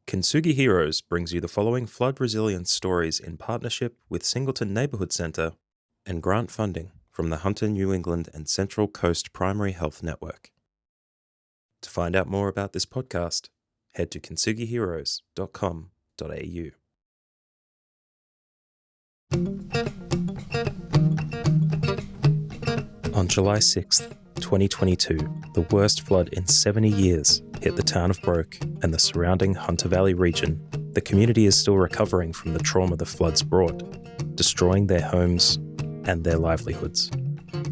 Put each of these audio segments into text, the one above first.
Kintsugi Heroes brings you the following flood resilience stories in partnership with Singleton Neighbourhood Centre and grant funding from the Hunter New England and Central Coast Primary Health Network. To find out more about this podcast, head to kintsugiheroes.com.au. On July 6th, 2022, the worst flood in 70 years hit the town of Broke and the surrounding Hunter Valley region. The community is still recovering from the trauma the floods brought, destroying their homes and their livelihoods.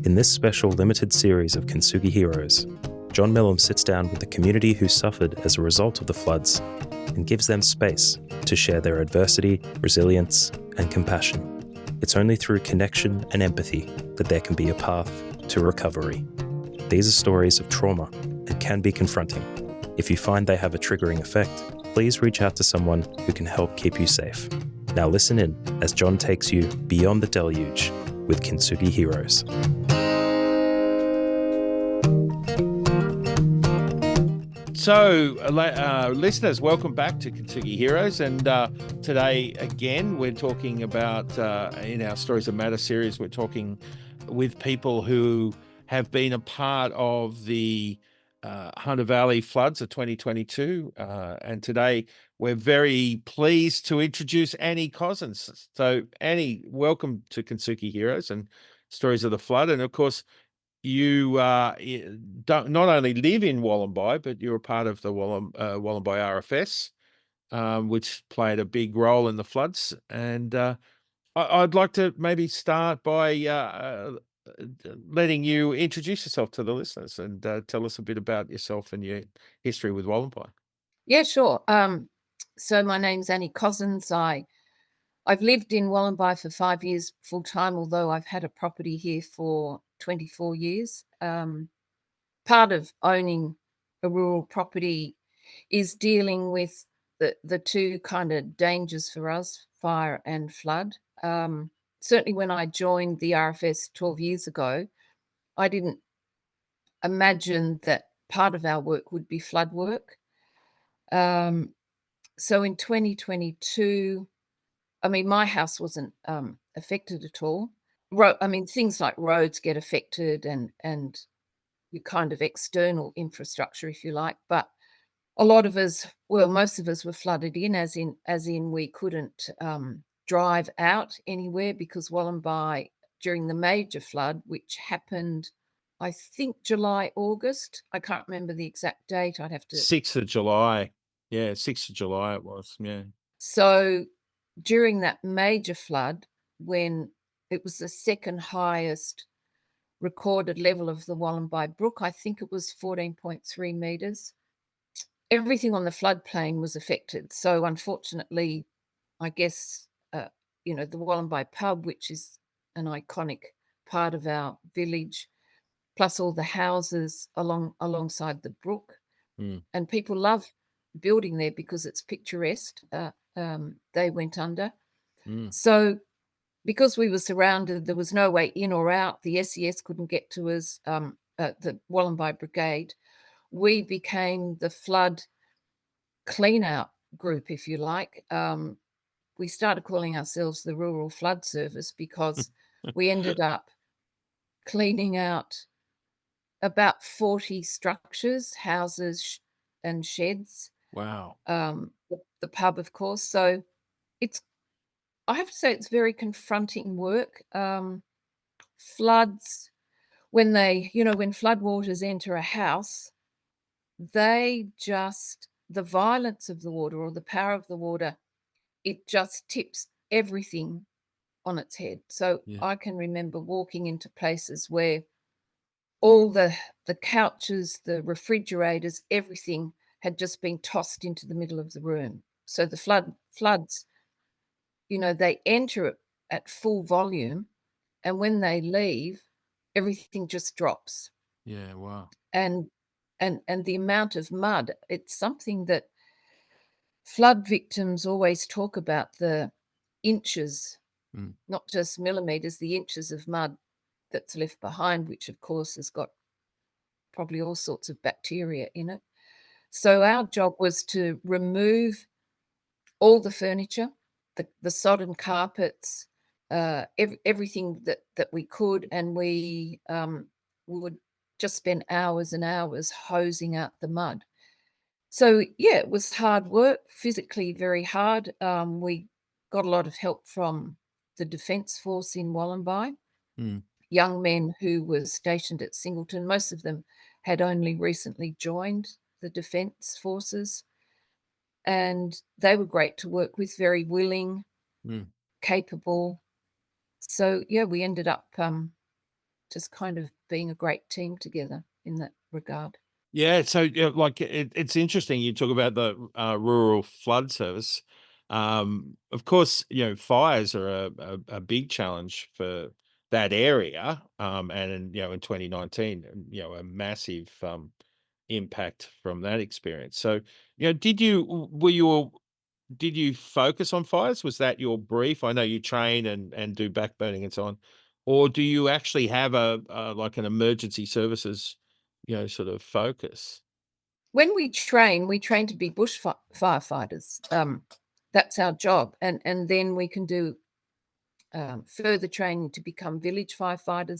In this special limited series of Kintsugi Heroes, John Millam sits down with the community who suffered as a result of the floods and gives them space to share their adversity, resilience, and compassion. It's only through connection and empathy that there can be a path to recovery. These are stories of trauma and can be confronting. If you find they have a triggering effect, please reach out to someone who can help keep you safe. Now listen in as John takes you beyond the deluge with Kintsugi Heroes. So, listeners, welcome back to Kintsugi Heroes. And today, again, we're talking about, in our Stories That Matter series, we're talking with people who have been a part of the Hunter Valley floods of 2022. And today, we're very pleased to introduce Annie Cossins. So, Annie, welcome to Kintsugi Heroes and Stories of the Flood. And, of course, you don't not only live in Wollombi, but you're a part of the Wollombi RFS, which played a big role in the floods. And I'd like to maybe start by letting you introduce yourself to the listeners and tell us a bit about yourself and your history with Wollombi. Yeah, sure. So my name's Annie Cossins. I've lived in Wollombi for 5 years full time, although I've had a property here for 24 years. Part of owning a rural property is dealing with the two kind of dangers for us, fire and flood. Certainly when I joined the RFS 12 years ago, I didn't imagine that part of our work would be flood work. So in 2022, I mean, my house wasn't affected at all. Things like roads get affected and your kind of external infrastructure, if you like. But a lot of us, well, most of us were flooded in, as in we couldn't drive out anywhere because Wollombi during the major flood, which happened, I think July, August. I can't remember the exact date. I'd have to. 6th of July. Yeah, 6th of July it was. Yeah. So during that major flood, when it was the second highest recorded level of the Wollombi Brook, I think it was 14.3 metres. Everything on the floodplain was affected. So unfortunately, I guess, the Wollombi pub, which is an iconic part of our village, plus all the houses alongside the brook. And people love building there because it's picturesque. They went under. So because we were surrounded, there was no way in or out. The SES couldn't get to us, the Wollombi Brigade. We became the flood clean-out group, if you like. We started calling ourselves the Rural Flood Service because we ended up cleaning out about 40 structures, houses and sheds. Wow. The pub, of course. So I have to say it's very confronting work. Floods, when floodwaters enter a house, the violence of the water or the power of the water, it just tips everything on its head. So Yeah. I can remember walking into places where all the couches, the refrigerators, everything had just been tossed into the middle of the room. So the floods, they enter at full volume, and when they leave, everything just drops. Yeah, wow. And the amount of mud, it's something that flood victims always talk about, the inches, not just millimeters, the inches of mud that's left behind, which of course has got probably all sorts of bacteria in it. So our job was to remove all the furniture, the sodden carpets, everything that we could, and we would just spend hours and hours hosing out the mud. So yeah, it was hard work, physically very hard. We got a lot of help from the Defence Force in Wollombi, Mm. young men who were stationed at Singleton. Most of them had only recently joined the Defence Forces, and they were great to work with, very willing, Mm. capable. So yeah, we ended up just kind of being a great team together in that regard. Yeah, so yeah, like it's interesting you talk about the rural flood service. Of course, fires are a big challenge for that area. And in 2019, a massive impact from that experience. So, did you focus on fires? Was that your brief? I know you train and do backburning and so on, or do you actually have a like an emergency services, sort of focus? When we train to be firefighters. That's our job, and then we can do further training to become village firefighters.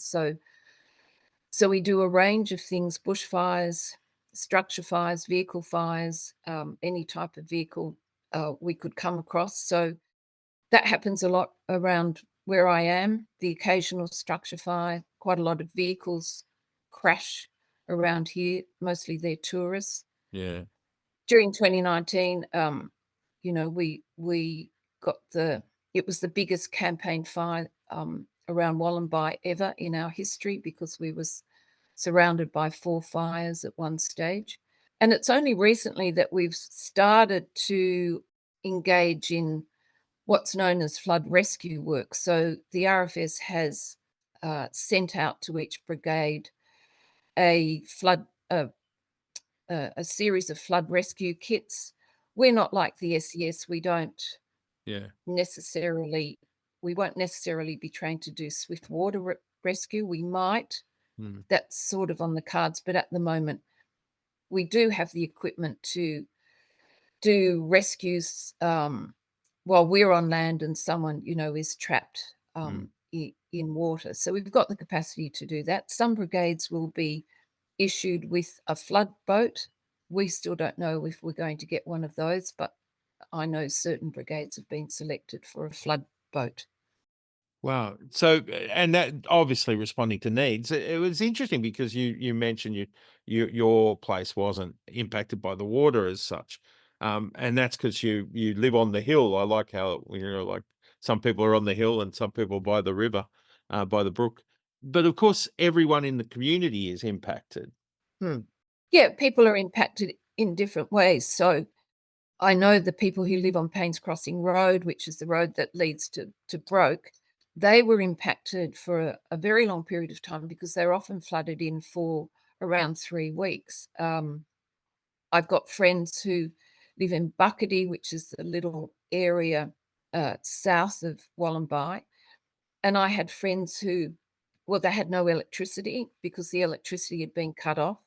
So we do a range of things: bushfires, structure fires, vehicle fires, any type of vehicle we could come across. So that happens a lot around where I am. The occasional structure fire, quite a lot of vehicles crash around here. Mostly they're tourists. Yeah. During 2019, we got it was the biggest campaign fire around Wollombi ever in our history, because we was surrounded by 4 fires at one stage. And it's only recently that we've started to engage in what's known as flood rescue work. So the RFS has sent out to each brigade a flood a series of flood rescue kits. We're not like the SES. Yeah. Necessarily we won't necessarily be trained to do swift water rescue. We might. Mm. That's sort of on the cards, but at the moment we do have the equipment to do rescues while we're on land and someone, is trapped Mm. in water. So we've got the capacity to do that. Some brigades will be issued with a flood boat. We still don't know if we're going to get one of those, but I know certain brigades have been selected for a flood boat. Wow. So, and that obviously responding to needs. It was interesting because you mentioned your place wasn't impacted by the water as such, and that's because you live on the hill. I like how like some people are on the hill and some people by the river, by the brook. But of course, everyone in the community is impacted. Hmm. Yeah, people are impacted in different ways. So I know the people who live on Paynes Crossing Road, which is the road that leads to Broke, they were impacted for a very long period of time because they're often flooded in for around 3 weeks. I've got friends who live in Buckety, which is the little area south of Wollombi, and I had friends who, well, they had no electricity because the electricity had been cut off.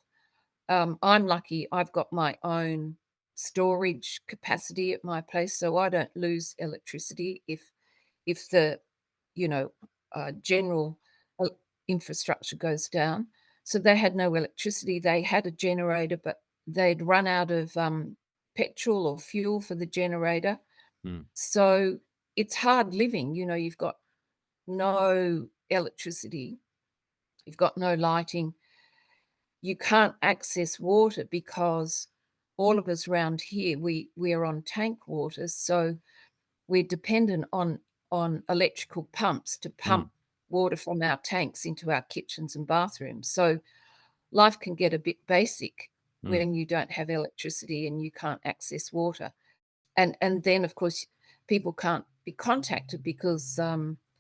I'm lucky I've got my own storage capacity at my place, so I don't lose electricity if the, you know, general infrastructure goes down. So they had no electricity. They had a generator, but they'd run out of petrol or fuel for the generator. Mm. So it's hard living. You've got no electricity, you've got no lighting, you can't access water because all of us around here, we're on tank water, so we're dependent on electrical pumps to Mm. pump water from our tanks into our kitchens and bathrooms. So life can get a bit basic Mm. when you don't have electricity and you can't access water. And then of course people can't be contacted because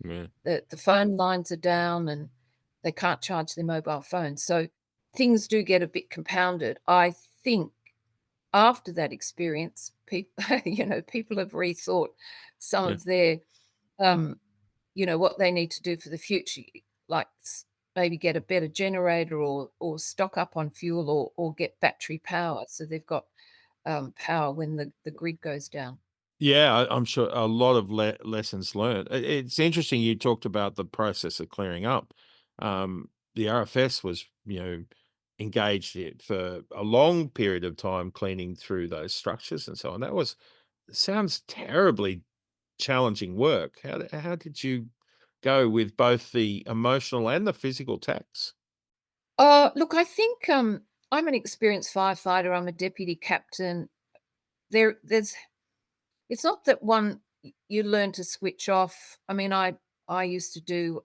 Yeah. the phone lines are down and they can't charge their mobile phones. So things do get a bit compounded. I think after that experience, people, people have rethought some Yeah. of their, um, what they need to do for the future, like maybe get a better generator or stock up on fuel or get battery power so they've got power when the grid goes down. Yeah, I'm sure a lot of lessons learned. It's interesting you talked about the process of clearing up. The RFS was, engaged it for a long period of time cleaning through those structures and so on. That was sounds terribly challenging work. How did you go with both the emotional and the physical tax? Look, I think, I'm an experienced firefighter, I'm a deputy captain. There's it's not that you learn to switch off. I mean, I used to do,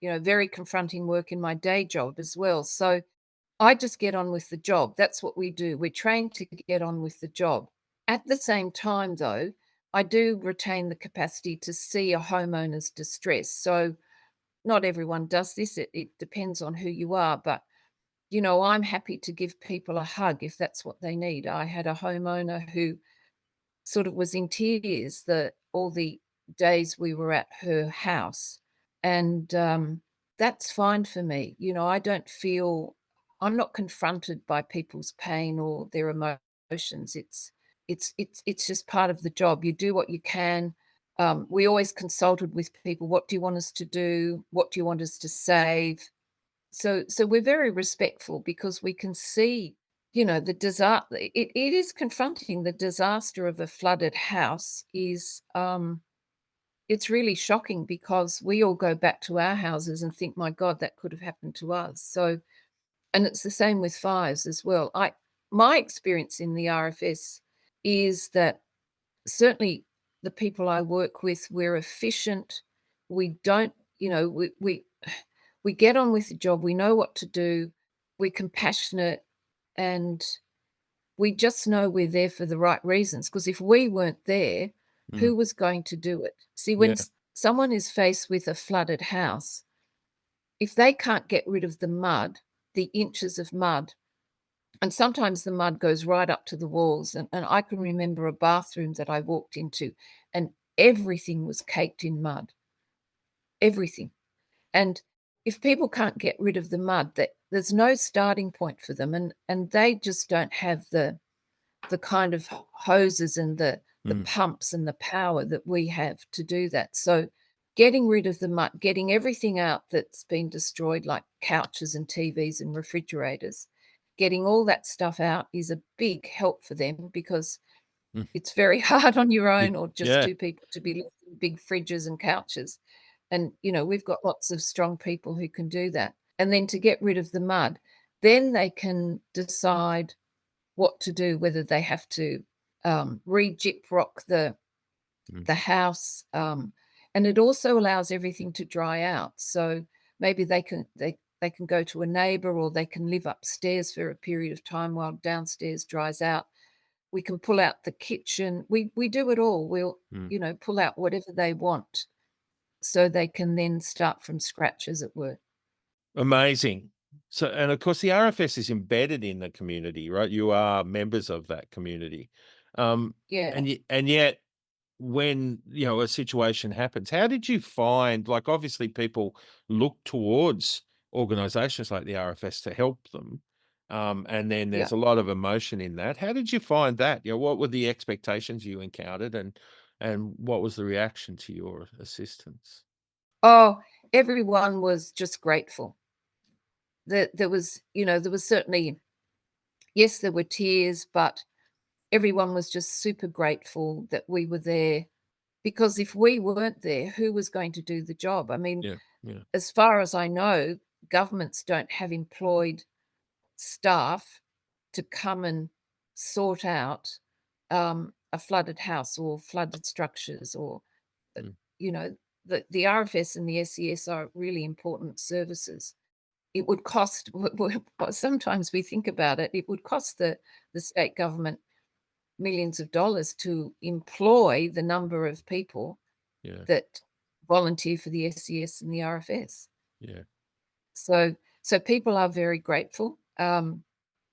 very confronting work in my day job as well, so I just get on with the job. That's what we do. We're trained to get on with the job. At the same time, though, I do retain the capacity to see a homeowner's distress. So not everyone does this. It depends on who you are, but I'm happy to give people a hug if that's what they need. I had a homeowner who sort of was in tears all the days we were at her house, and that's fine for me. I don't feel I'm not confronted by people's pain or their emotions. It's just part of the job. You do what you can. We always consulted with people. What do you want us to do? What do you want us to save? So we're very respectful because we can see, the disaster. It is confronting. The disaster of a flooded house is, it's really shocking because we all go back to our houses and think, "My God, that could have happened to us." So, and it's the same with fires as well. My experience in the RFS is that certainly the people I work with, we're efficient. We don't, we get on with the job. We know what to do. We're compassionate, and we just know we're there for the right reasons. Because if we weren't there, Mm, who was going to do it? See, when yeah. someone is faced with a flooded house, if they can't get rid of the mud, the inches of mud, and sometimes the mud goes right up to the walls. And I can remember a bathroom that I walked into, and everything was caked in mud, everything. And if people can't get rid of the mud, there's no starting point for them, and they just don't have the kind of hoses and the Mm, pumps and the power that we have to do that. So getting rid of the mud, getting everything out that's been destroyed, like couches and TVs and refrigerators, getting all that stuff out is a big help for them because mm, it's very hard on your y own or just yeah. two people to be lifting big fridges and couches. And, we've got lots of strong people who can do that. And then to get rid of the mud, then they can decide what to do, whether they have to re-gyprock Mm, the house, and it also allows everything to dry out. So maybe they can go to a neighbor or they can live upstairs for a period of time while downstairs dries out. We can pull out the kitchen. We do it all. We'll, mm. pull out whatever they want so they can then start from scratch, as it were. Amazing. So, and of course, the RFS is embedded in the community, right? You are members of that community. Um, Yeah, and yet when, a situation happens, how did you find, like, obviously people look towards organizations like the RFS to help them. And then yeah. there's a lot of emotion in that. How did you find that? What were the expectations you encountered, and what was the reaction to your assistance? Oh, everyone was just grateful. There was, there was certainly, yes, there were tears, but everyone was just super grateful that we were there, because if we weren't there, who was going to do the job? I mean, Yeah, yeah. as far as I know, governments don't have employed staff to come and sort out a flooded house or flooded structures, or uh, Mm, you know, the RFS and the SES are really important services. It would cost sometimes we think about it, it would cost the state government millions of dollars to employ the number of people yeah, that volunteer for the SES and the RFS. yeah. So people are very grateful, and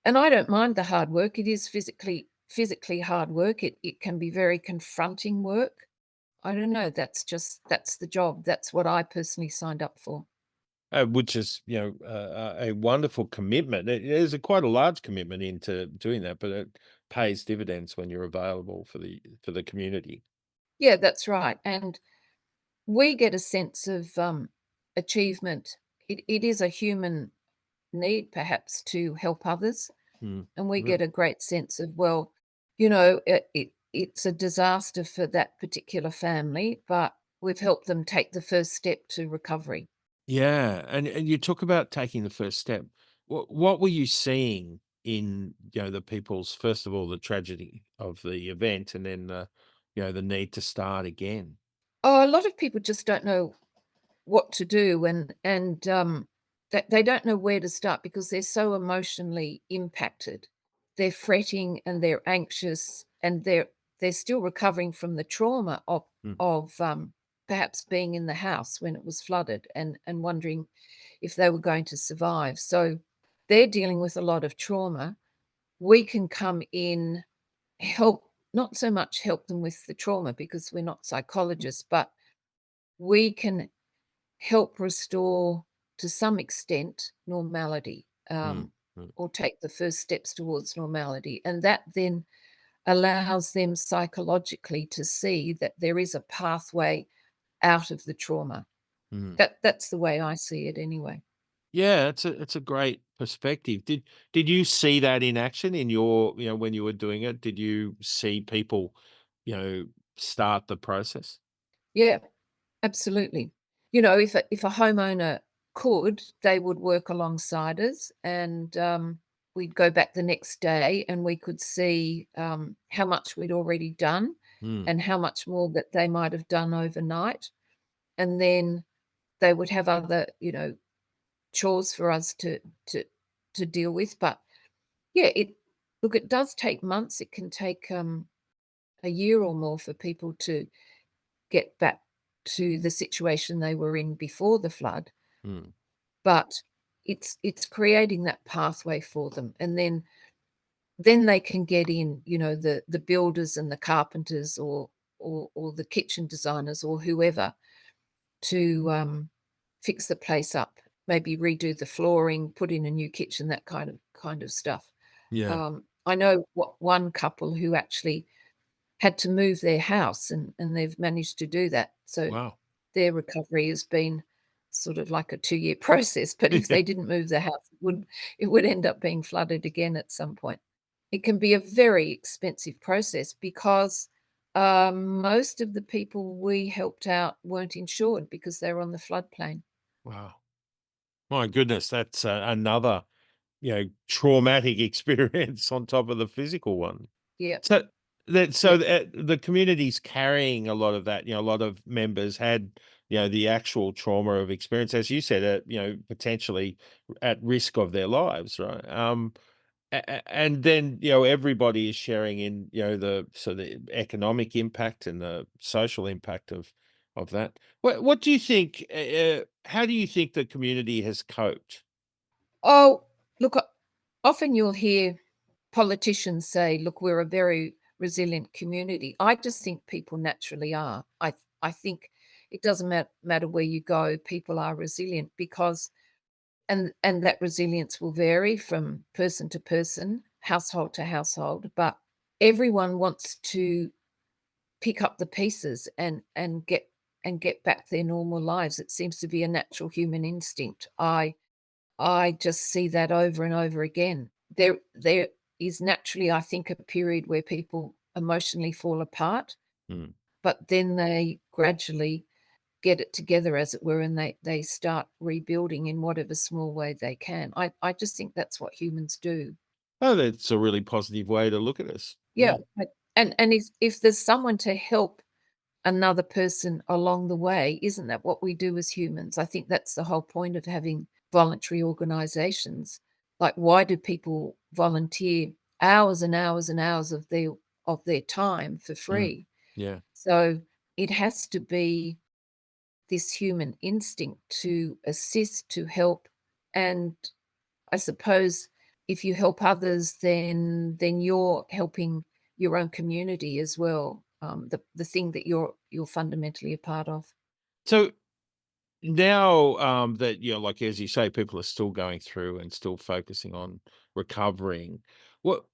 I don't mind the hard work. It is physically hard work. It can be very confronting work. I don't know, that's the job. That's what I personally signed up for. Which is, a wonderful commitment. It is quite a large commitment into doing that, but pays dividends when you're available for the community. Yeah, that's right. And we get a sense of achievement. It is a human need, perhaps, to help others. Mm. And we Re- get a great sense of, well, it's a disaster for that particular family, but we've helped them take the first step to recovery. Yeah, and you talk about taking the first step. What were you seeing in, the people's, first of all, the tragedy of the event, and then the need to start again? Oh, a lot of people just don't know what to do, and that they don't know where to start because they're so emotionally impacted. They're fretting and they're anxious and they're still recovering from the trauma Mm, of perhaps being in the house when it was flooded and wondering if they were going to survive. So they're dealing with a lot of trauma. We can come in, help, not so much help them with the trauma because we're not psychologists, but we can help restore, to some extent, normality, mm, mm, or take the first steps towards normality. And that then allows them psychologically to see that there is a pathway out of the trauma. mm. That's the way I see it anyway. Yeah, it's a great perspective. Did you see that in action in your, when you were doing it? Did you see people, you know, start the process? Yeah, absolutely. If a homeowner could, they would work alongside us, and we'd go back the next day, and we could see how much we'd already done, Mm, and how much more that they might have done overnight, and then they would have other, chores for us to to deal with. But yeah, it does take months. It can take a year or more for people to get back to the situation they were in before the flood, mm. but it's creating that pathway for them, and then they can get in, the builders and the carpenters, or the kitchen designers or whoever, to fix the place up, maybe redo the flooring, put in a new kitchen, that kind of stuff. Yeah. I know one couple who actually had to move their house, and they've managed to do that. So Wow. their recovery has been sort of like a 2-year process, but if Yeah. they didn't move the house, it would end up being flooded again at some point. It can be a very expensive process because, most of the people we helped out weren't insured because they were on the floodplain. Wow. My goodness, that's another, traumatic experience on top of the physical one. Yeah, So that yeah. so the community's carrying a lot of that. A lot of members had, the actual trauma of experience, as you said, potentially at risk of their lives, right? And then, everybody is sharing in, the economic impact and the social impact of that. What do you think? How do you think the community has coped? Oh, look, often you'll hear politicians say, "Look, we're a very resilient community." I just think people naturally are. I think it doesn't matter where you go, people are resilient because, and that resilience will vary from person to person, household to household, but everyone wants to pick up the pieces and get back their normal lives. It seems to be a natural human instinct. I just see that over and over again. There is naturally, I think, a period where people emotionally fall apart, Mm. but then they gradually get it together, as it were, and they start rebuilding in whatever small way they can. I just think that's what humans do. Oh, that's a really positive way to look at this. Yeah, Yeah. and if there's someone to help another person along the way, isn't that what we do as humans? I think that's the whole point of having voluntary organizations. Like, why do people volunteer hours and hours and hours of their time for Mm. free? Yeah. So it has to be this human instinct to assist, to help, and I suppose if you help others, then you're helping your own community as well, the thing that you're fundamentally a part of. So now, that, like as you say, people are still going through and still focusing on recovering. What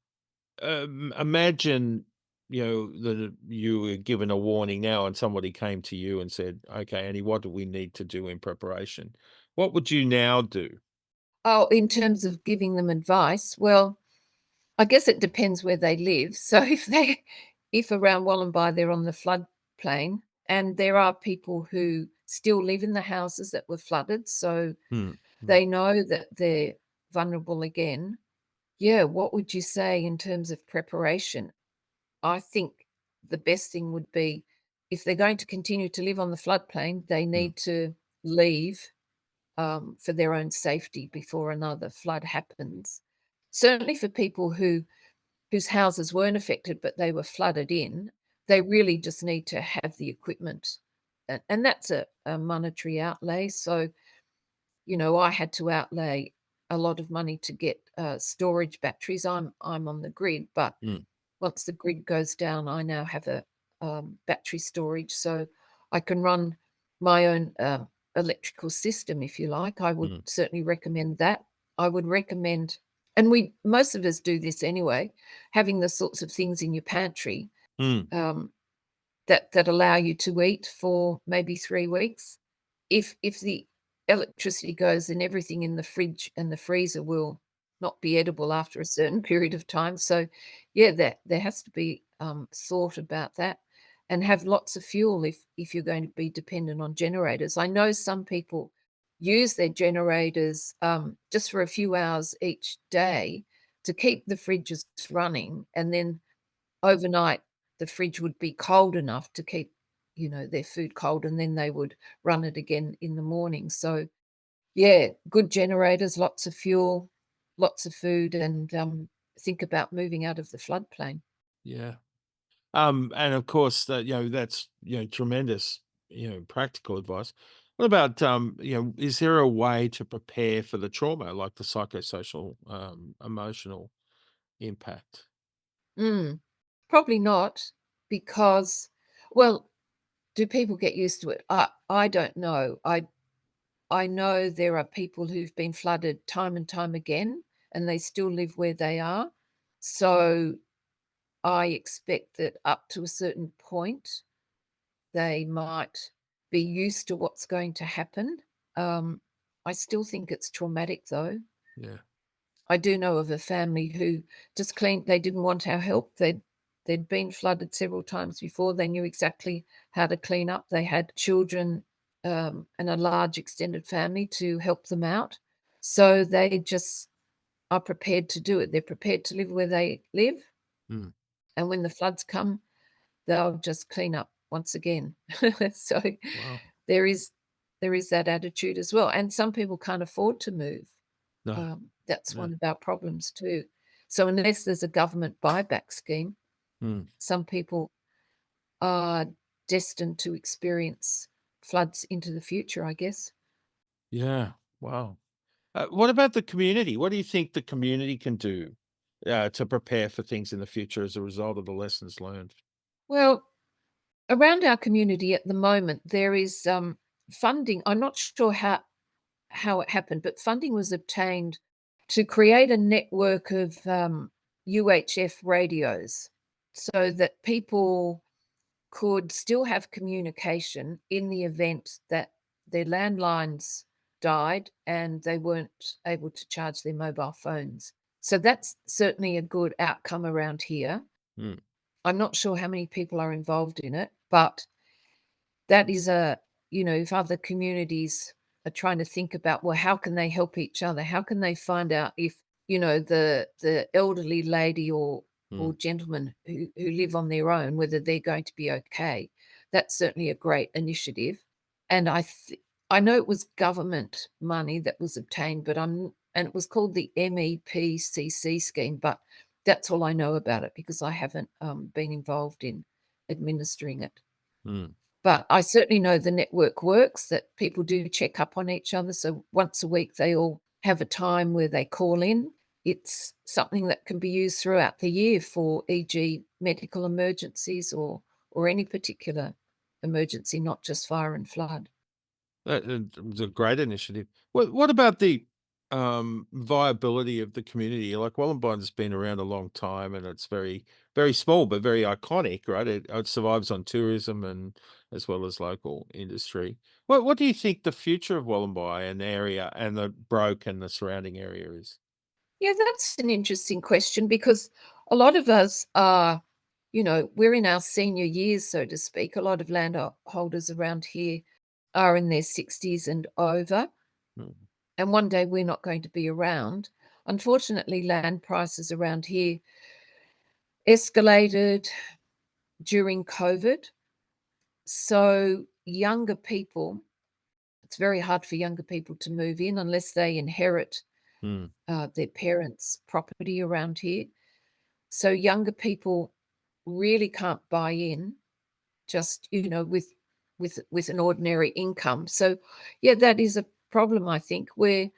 imagine, that you were given a warning now and somebody came to you and said, "Okay, Annie, what do we need to do in preparation?" What would you now do? Oh, in terms of giving them advice, well, I guess it depends where they live. So if around Wollombi they're on the floodplain, and there are people who still live in the houses that were flooded, so Mm, mm, they know that they're vulnerable again. Yeah, what would you say in terms of preparation? I think the best thing would be if they're going to continue to live on the floodplain, they mm, need to leave for their own safety before another flood happens. Certainly for people whose houses weren't affected but they were flooded in, they really just need to have the equipment, and that's a monetary outlay. So I had to outlay a lot of money to get storage batteries. I'm on the grid, but mm, once the grid goes down, I now have a battery storage, so I can run my own electrical system, if you like. I would mm, certainly recommend that. I would recommend, and we most of us do this anyway, having the sorts of things in your pantry mm. um, that allow you to eat for maybe 3 weeks. If the electricity goes, then everything in the fridge and the freezer will not be edible after a certain period of time. So, yeah, there has to be thought about that, and have lots of fuel if you're going to be dependent on generators. I know some people use their generators just for a few hours each day to keep the fridges running, and then overnight the fridge would be cold enough to keep their food cold, and then they would run it again in the morning. So yeah, good generators, lots of fuel, lots of food, and think about moving out of the floodplain. Yeah. And of course, that's tremendous, practical advice. What about is there a way to prepare for the trauma, like the psychosocial, emotional impact? Mm, probably not, because, well, do people get used to it? I don't know. I know there are people who've been flooded time and time again, and they still live where they are. So I expect that up to a certain point, they might be used to what's going to happen. Um, I still think it's traumatic, though. Yeah. I do know of a family who just cleaned. They didn't want our help. They'd been flooded several times before. They knew exactly how to clean up. They had children and a large extended family to help them out. So they just are prepared to do it. They're prepared to live where they live. Mm. And when the floods come, they'll just clean up once again. So Wow. there is there is that attitude as well. And some people can't afford to move. No. That's No. one of our problems too. So unless there's a government buyback scheme, Mm. some people are destined to experience floods into the future, I guess. Yeah. Wow. What about the community? What do you think the community can do to prepare for things in the future as a result of the lessons learned? Well, around our community at the moment, there is funding. I'm not sure how it happened, but funding was obtained to create a network of UHF radios so that people could still have communication in the event that their landlines died and they weren't able to charge their mobile phones. So that's certainly a good outcome around here. Mm. I'm not sure how many people are involved in it, but that is if other communities are trying to think about, well, how can they help each other? How can they find out if, the elderly lady or Mm. gentleman who live on their own, whether they're going to be okay? That's certainly a great initiative. And I know it was government money that was obtained, and it was called the MEPCC scheme, but that's all I know about it because I haven't been involved in administering it. Mm. But I certainly know the network works, that people do check up on each other. So once a week, they all have a time where they call in. It's something that can be used throughout the year for, e.g., medical emergencies or any particular emergency, not just fire and flood. That it was a great initiative. What about the viability of the community. Like Wollombi's been around a long time, and it's very, very small but very iconic, right? It survives on tourism and as well as local industry. What do you think the future of Wollombi and area and the Broke and the surrounding area is? Yeah, that's an interesting question because a lot of us are, we're in our senior years, so to speak. A lot of landholders around here are in their 60s and over, Mm, and one day we're not going to be around. Unfortunately, land prices around here escalated during COVID. So younger people, it's very hard for younger people to move in unless they inherit mm, their parents' property around here. So younger people really can't buy in just, with an ordinary income. So yeah, that is a problem, I think, where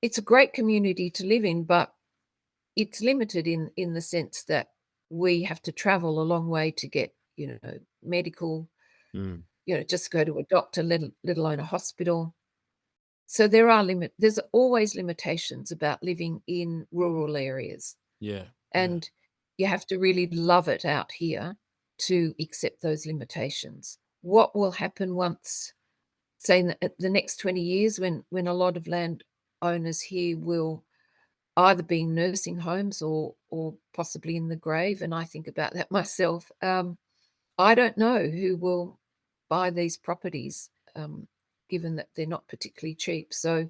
it's a great community to live in, but it's limited in the sense that we have to travel a long way to get, medical, mm. just go to a doctor, let alone a hospital. So there's always limitations about living in rural areas. Yeah, yeah. And you have to really love it out here to accept those limitations. What will happen once, say, in the next 20 years when a lot of land owners here will either be in nursing homes or possibly in the grave, and I think about that myself. I don't know who will buy these properties, given that they're not particularly cheap. So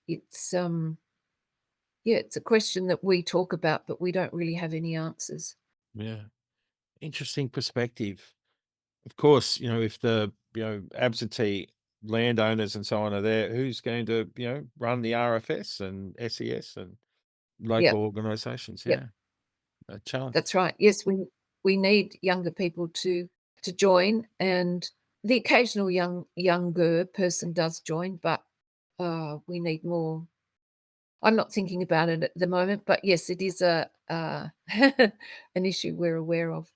it's yeah, it's a question that we talk about, but we don't really have any answers. Yeah. Interesting perspective. Of course, if the, absentee landowners and so on are there, who's going to, run the RFS and SES and Yeah, local organisations? yeah, Yeah, a challenge. that's right. Yes, we need younger people to join, and the occasional younger person does join, but we need more. I'm not thinking about it at the moment, but yes, it is a an issue we're aware of.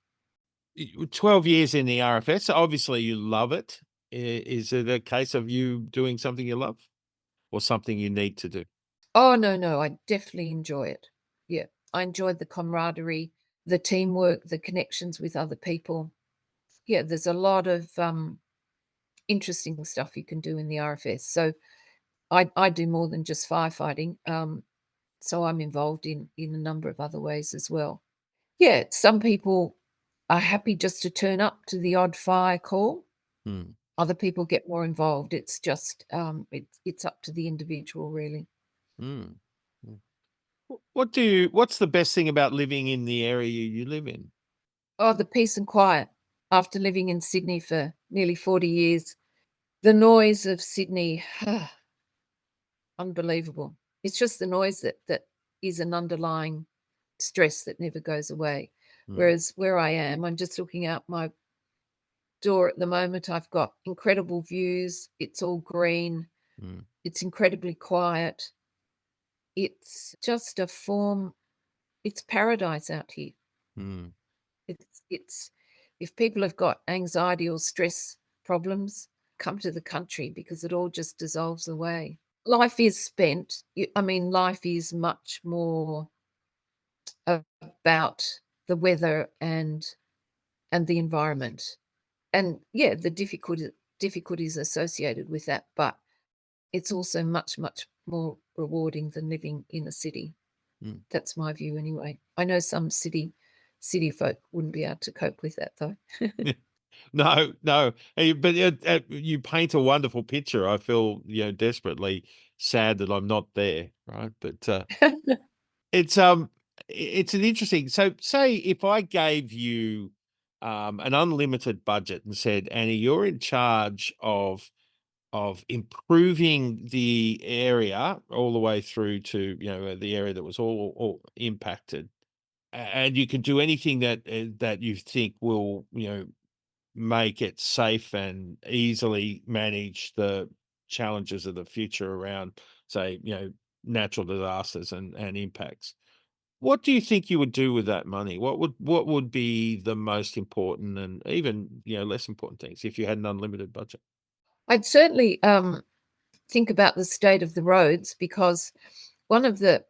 12 years in the RFS, so obviously you love it. Is it a case of you doing something you love or something you need to do? Oh, no, no, I definitely enjoy it. Yeah, I enjoyed the camaraderie, the teamwork, the connections with other people. Yeah, there's a lot of interesting stuff you can do in the RFS. So I do more than just firefighting. So I'm involved in a number of other ways as well. Yeah, some people are happy just to turn up to the odd fire call. Hmm. Other people get more involved. It's just it's up to the individual, really. Mm. Mm. What's the best thing about living in the area you live in? Oh, the peace and quiet. After living in Sydney for nearly 40 years, the noise of Sydney, unbelievable. It's just the noise that is an underlying stress that never goes away. Mm, Whereas where I am, I'm just looking out my door at the moment. I've got incredible views. It's all green. mm, It's incredibly quiet. It's just a form, it's paradise out here. mm, It's if people have got anxiety or stress problems, come to the country because it all just dissolves away. Life is spent. I mean, life is much more about the weather and the environment. And yeah, the difficulties associated with that, but it's also much, much more rewarding than living in a city. mm. That's my view anyway. I know some city folk wouldn't be able to cope with that though. No, no, but you paint a wonderful picture. I feel, desperately sad that I'm not there, right? But it's it's an interesting. So, say if I gave you an unlimited budget and said, Annie, you're in charge of improving the area all the way through to the area that was all impacted, and you can do anything that you think will make it safe and easily manage the challenges of the future around, say, natural disasters and impacts. What do you think you would do with that money? What would be the most important and even less important things if you had an unlimited budget? I'd certainly think about the state of the roads, because one of the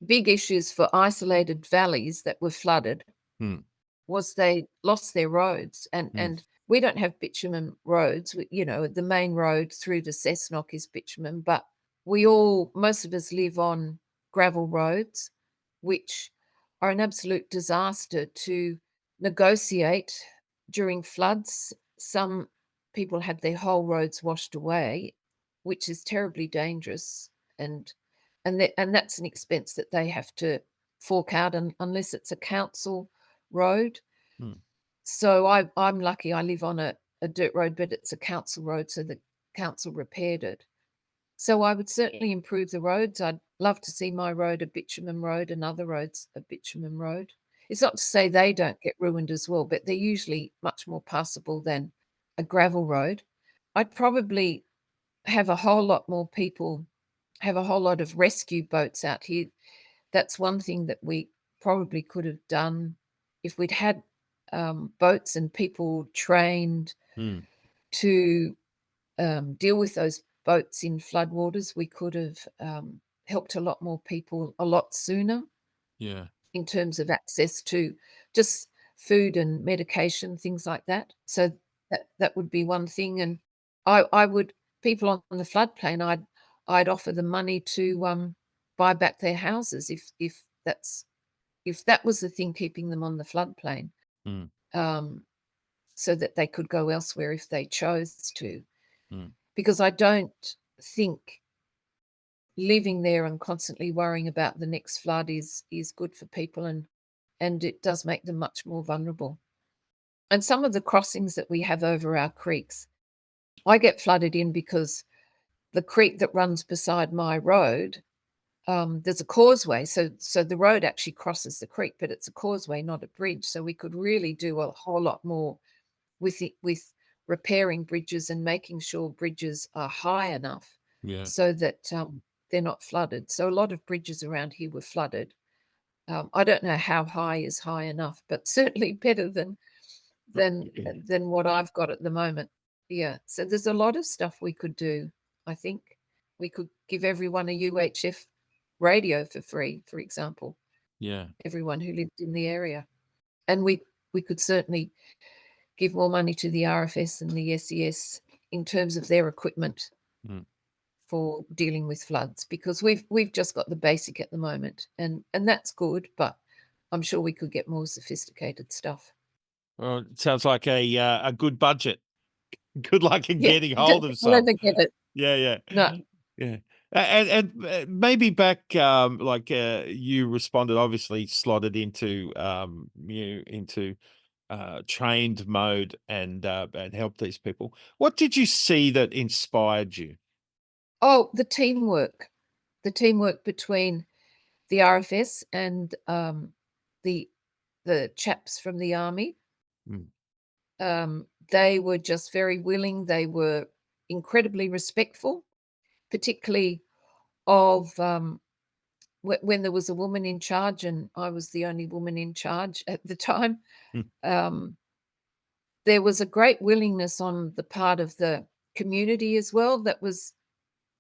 big issues for isolated valleys that were flooded Mm. was they lost their roads, Mm. and we don't have bitumen roads. The main road through to Cessnock is bitumen, but most of us live on gravel roads, which are an absolute disaster to negotiate during floods. Some people have their whole roads washed away, which is terribly dangerous, and that's an expense that they have to fork out, unless it's a council road. Mm. So I'm lucky I live on a dirt road, but it's a council road, so the council repaired it. So I would certainly improve the roads. I'd love to see my road a bitumen road and other roads a bitumen road. It's not to say they don't get ruined as well, but they're usually much more passable than a gravel road. I'd probably have a whole lot more people, have a whole lot of rescue boats out here. That's one thing that we probably could have done if we'd had boats and people trained Mm. to deal with those boats in floodwaters. We could have helped a lot more people a lot sooner Yeah. in terms of access to just food and medication, things like that. So that would be one thing. And I would, people on the floodplain, I'd offer them money to buy back their houses if that was the thing keeping them on the floodplain, Mm. so that they could go elsewhere if they chose to. Mm. Because I don't think living there and constantly worrying about the next flood is good for people, and it does make them much more vulnerable. And some of the crossings that we have over our creeks, I get flooded in because the creek that runs beside my road, there's a causeway, so the road actually crosses the creek, but it's a causeway, not a bridge. So we could really do a whole lot more with repairing bridges and making sure bridges are high enough Yeah. so that they're not flooded. So a lot of bridges around here were flooded. I don't know how high is high enough, but certainly better than what I've got at the moment. Yeah. So there's a lot of stuff we could do. I think we could give everyone a UHF radio for free, for example, Yeah. everyone who lived in the area. And we could certainly give more money to the RFS and the SES in terms of their equipment Mm. for dealing with floods, because we've just got the basic at the moment, and that's good, but I'm sure we could get more sophisticated stuff. Well, it sounds like a good budget. Good luck in Yeah, getting you don't hold of think I'll some. ever get it. Yeah, yeah, No. yeah. Maybe back, you responded, obviously slotted into trained mode and help these people. What did you see that inspired you? Oh, the teamwork between the RFS and the chaps from the army. Mm. They were just very willing. They were incredibly respectful, particularly of when there was a woman in charge, and I was the only woman in charge at the time. Mm. Um, there was a great willingness on the part of the community as well that was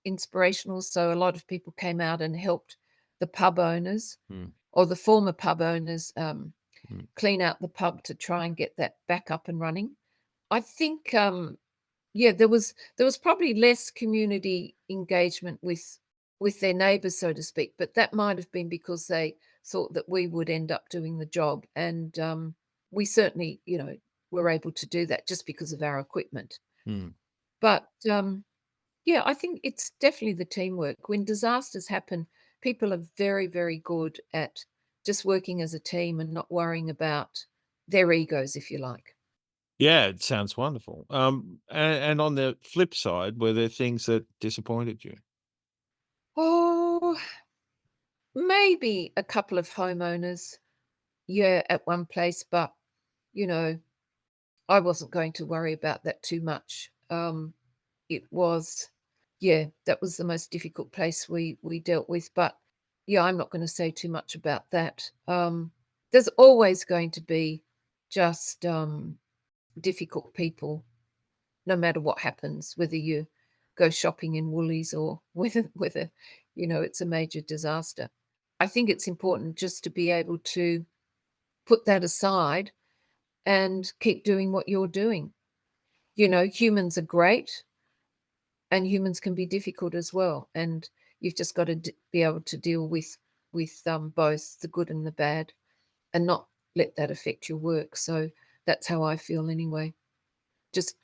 inspirational. So a lot of people came out and helped the pub owners, Mm. or the former pub owners, Mm. clean out the pub to try and get that back up and running. I think, yeah, there was probably less community engagement with their neighbours, so to speak, but that might have been because they thought that we would end up doing the job, and we certainly, were able to do that just because of our equipment. Mm. But yeah, I think it's definitely the teamwork. When disasters happen, people are very, very good at just working as a team and not worrying about their egos, if you like. Yeah, it sounds wonderful. And on the flip side, were there things that disappointed you? Oh, maybe a couple of homeowners, yeah, at one place, but you know, I wasn't going to worry about that too much. It was, yeah, that was the most difficult place we dealt with, but yeah, I'm not going to say too much about that. There's always going to be just difficult people, no matter what happens, whether you go shopping in Woolies or whether it's a major disaster. I think it's important just to be able to put that aside and keep doing what you're doing. Humans are great, and humans can be difficult as well, and you've just got to be able to deal with both the good and the bad, and not let that affect your work. So that's how I feel anyway.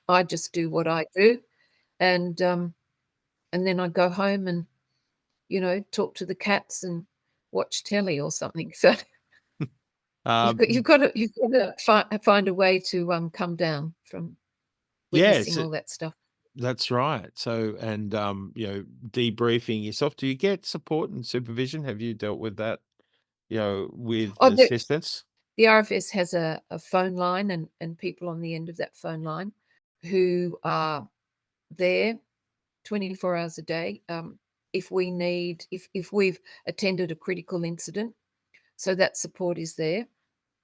I just do what I do, and then I go home and talk to the cats and watch telly or something. So you've got to find a way to come down from Yes, witnessing all that stuff. that's right. So, and debriefing yourself. Do you get support and supervision? Have you dealt with that? With Oh, assistance. the RFS has a phone line, and people on the end of that phone line who are there 24 hours a day. If we've attended a critical incident, so that support is there.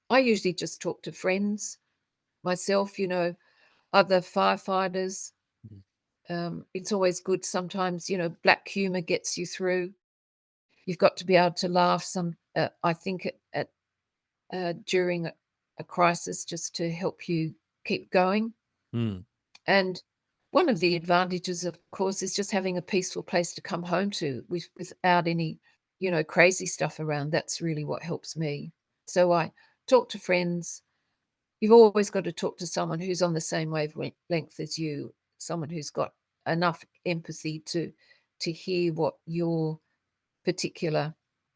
I usually just talk to friends, myself, other firefighters. It's always good. Sometimes, black humor gets you through. You've got to be able to laugh I think during a crisis, just to help you keep going. Mm. And one of the advantages, of course, is just having a peaceful place to come home to without any, crazy stuff around. That's really what helps me. So I talk to friends. You've always got to talk to someone who's on the same wavelength as you, someone who's got enough empathy to hear what your particular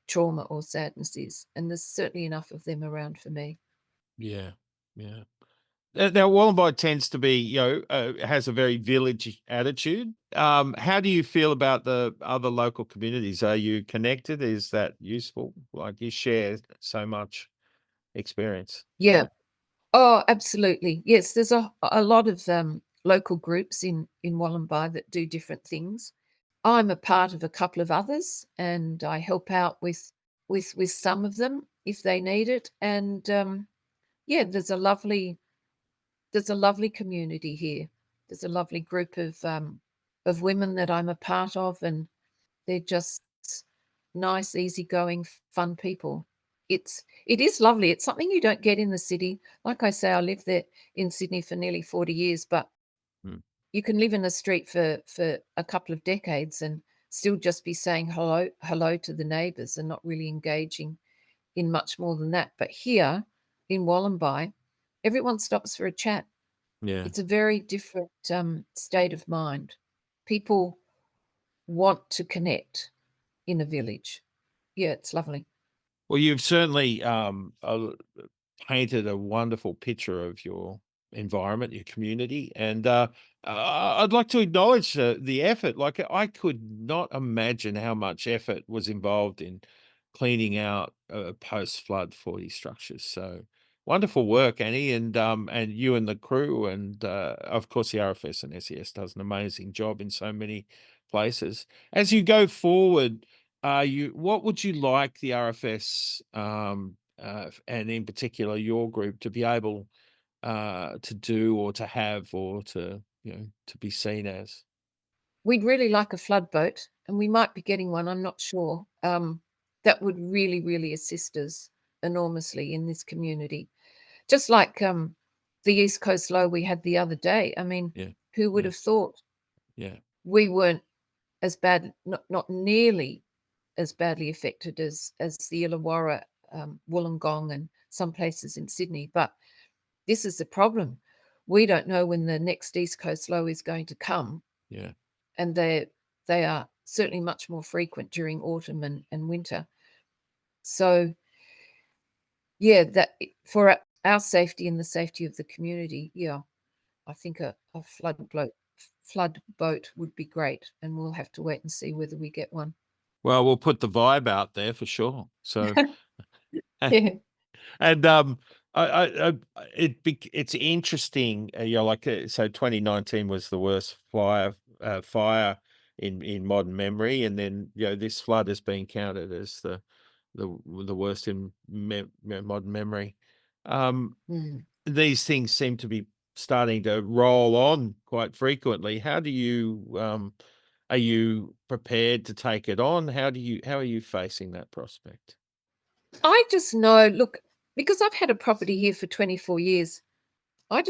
trauma or sadness is. And there's certainly enough of them around for me. Yeah, yeah. Now, Wollombi tends to be, has a very village attitude. How do you feel about the other local communities? Are you connected? Is that useful? Like, you share so much experience. Yeah. Oh, absolutely. Yes, there's a lot of local groups in Wollombi that do different things. I'm a part of a couple of others, and I help out with some of them if they need it. And yeah, there's a lovely community here. There's a lovely group of women that I'm a part of, and they're just nice, easygoing, fun people. It is lovely. It's something you don't get in the city. Like I say, I lived there in Sydney for nearly 40 years, but Mm. you can live in the street for a couple of decades and still just be saying hello to the neighbours and not really engaging in much more than that. But here in Wollombi, everyone stops for a chat. Yeah. It's a very different state of mind. People want to connect in a village. Yeah, it's lovely. Well, you've certainly painted a wonderful picture of your environment, your community, and I'd like to acknowledge the effort. Like, I could not imagine how much effort was involved in cleaning out post-flood 40 structures. So wonderful work, Annie, and you and the crew, and of course the RFS and SES does an amazing job in so many places. As you go forward, what would you like the RFS, and in particular your group, to be able to do, or to have, or to be seen as? We'd really like a flood boat, and we might be getting one, I'm not sure. That would really, really assist us enormously in this community. Just like the East Coast low we had the other day. I mean, Yeah, who would yeah, have thought yeah, we weren't as bad, not nearly as badly affected as the Illawarra, Wollongong, and some places in Sydney. But this is the problem. We don't know when the next East Coast low is going to come, yeah. and they are certainly much more frequent during autumn and winter. So yeah, that for our safety and the safety of the community, yeah, I think a flood boat would be great, and we'll have to wait and see whether we get one. Well, we'll put the vibe out there for sure. So, Yeah. and it's interesting. Like, so 2019 was the worst fire in modern memory, and then this flood has been counted as the worst in modern memory. Um, Mm. these things seem to be starting to roll on quite frequently. How do you are you prepared to take it on? How are you facing that prospect? I just know, look, because I've had a property here for 24 years, I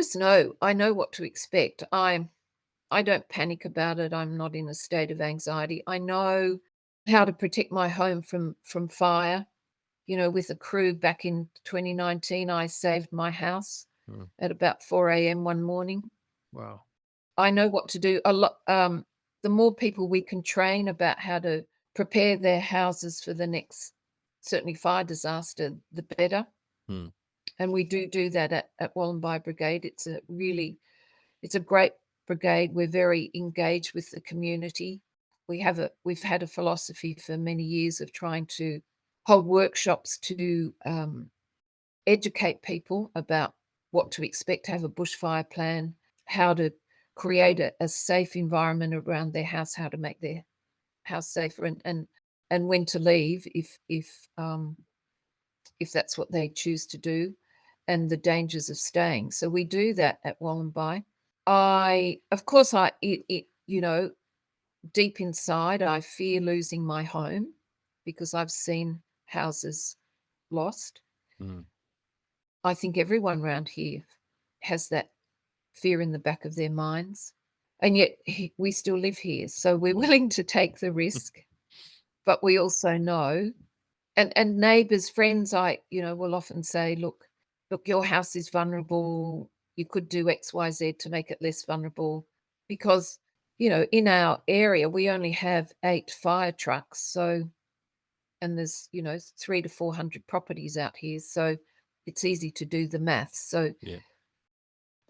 know what to expect. I don't panic about it. I'm not in a state of anxiety. I know how to protect my home from fire. You know, with a crew back in 2019, I saved my house Mm, at about 4 a.m. one morning. wow. I know what to do. A lot. The more people we can train about how to prepare their houses for the next, certainly fire disaster, the better. Mm, And we do that at Wollombi Brigade. It's a great brigade. We're very engaged with the community. We've had a philosophy for many years of trying to hold workshops to educate people about what to expect, have a bushfire plan, how to create a safe environment around their house, how to make their house safer, and when to leave if that's what they choose to do, and the dangers of staying. So we do that at Wollombi. Of course, you know, deep inside, I fear losing my home because I've seen houses lost. mm, I think everyone around here has that fear in the back of their minds. And yet we still live here. So we're willing to take the risk, but we also know, and neighbors, friends, will often say, look, your house is vulnerable. You could do X, Y, Z to make it less vulnerable because, in our area, we only have 8 fire trucks. So, and there's, 3 to 400 properties out here. So it's easy to do the maths. So yeah.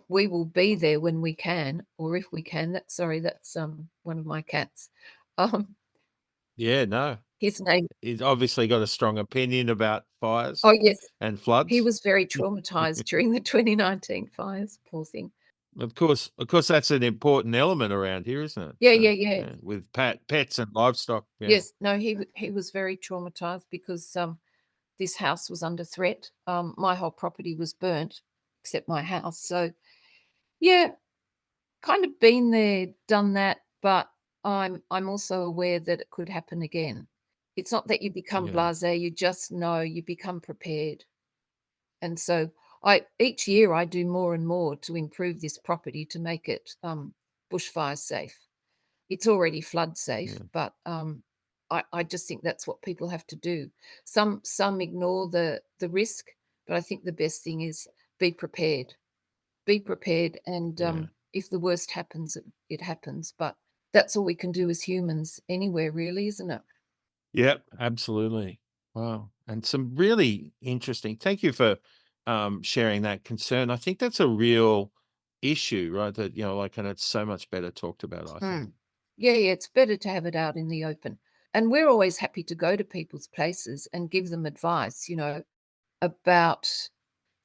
we will be there when we can, or if we can. That's one of my cats. Um, Yeah, no. his name. He's obviously got a strong opinion about fires Oh yes, and he floods. was very traumatized during the 2019 fires. Poor thing. Of course, that's an important element around here, isn't it? Yeah, So, yeah, yeah. yeah, with pets and livestock. Yeah. Yes, no, he was very traumatized because this house was under threat. My whole property was burnt except my house. So yeah, kind of been there, done that, but I'm also aware that it could happen again. It's not that you become Yeah. blasé, you just know, you become prepared. And so I each year I do more and more to improve this property to make it bushfire safe. It's already flood safe, Yeah. but I just think that's what people have to do. Some ignore the risk, but I think the best thing is be prepared. Be prepared, and Yeah. if the worst happens, it happens. But that's all we can do as humans anywhere, really, isn't it? Yep, absolutely. Wow. And some really interesting, thank you for sharing that concern. I think that's a real issue, right? That, like, and it's so much better talked about, I think. Mm. Yeah, yeah, it's better to have it out in the open. And we're always happy to go to people's places and give them advice, about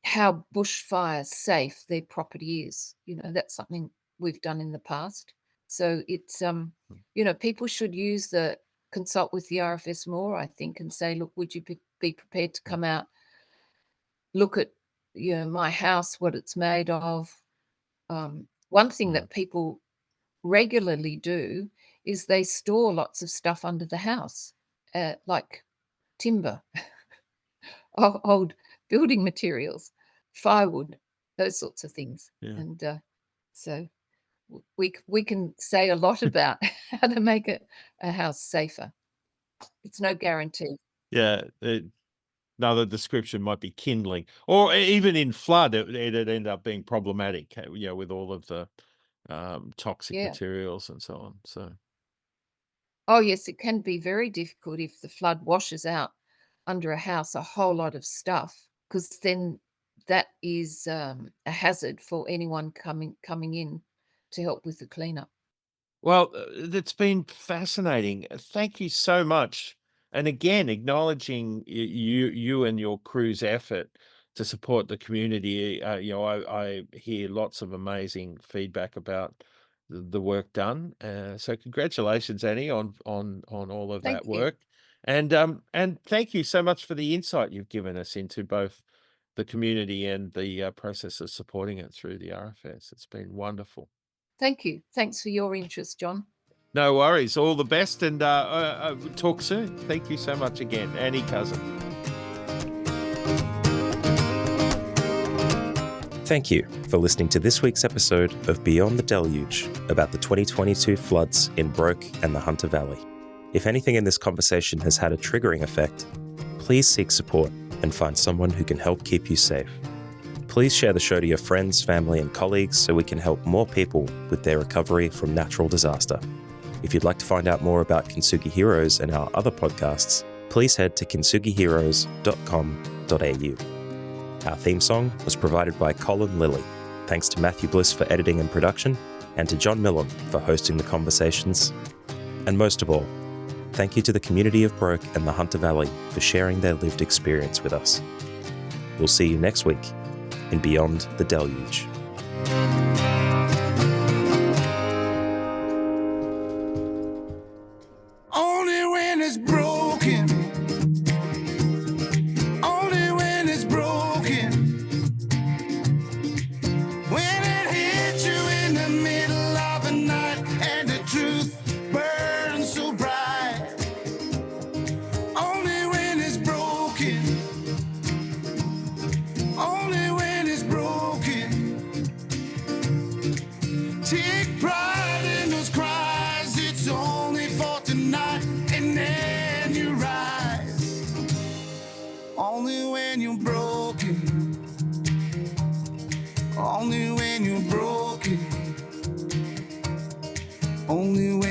how bushfire safe their property is. That's something we've done in the past. So it's people should consult with the RFS more, I think, and say, look, would you be prepared to Mm, come out, look at my house, what it's made of. One thing mm, that people regularly do is they store lots of stuff under the house, like timber, old building materials, firewood, those sorts of things. yeah. And so we can say a lot about how to make a house safer. It's no guarantee. Yeah. Another description might be kindling, or even in flood, it'd end up being problematic, with all of the toxic Yeah. materials and so on. So, Oh, yes, it can be very difficult if the flood washes out under a house a whole lot of stuff, because then that is a hazard for anyone coming in to help with the cleanup. well, it's been fascinating. Thank you so much. And again, acknowledging you and your crew's effort to support the community. I hear lots of amazing feedback about the work done. So congratulations, Annie, on all of Thank that you. work. And thank you so much for the insight you've given us into both the community and the process of supporting it through the RFS. It's been wonderful. Thank you. Thanks for your interest, John. No worries. All the best, and talk soon. Thank you so much again, Annie Cousins. Thank you for listening to this week's episode of Beyond the Deluge about the 2022 floods in Broke and the Hunter Valley. If anything in this conversation has had a triggering effect, please seek support and find someone who can help keep you safe. Please share the show to your friends, family, and colleagues so we can help more people with their recovery from natural disaster. If you'd like to find out more about Kintsugi Heroes and our other podcasts, please head to kintsugiheroes.com.au. Our theme song was provided by Colin Lilly. Thanks to Matthew Bliss for editing and production, and to John Millam for hosting the conversations. And most of all, thank you to the community of Broke and the Hunter Valley for sharing their lived experience with us. We'll see you next week in Beyond the Deluge. Only when it's broken. Only when it's broken. When it hits you in the middle of the night and the truth burns so bright. Only when it's broken. Only when it's broken. Take pride in those cries. It's only for tonight, and then you rise. Only when you're broken. Only when you're broken. Only when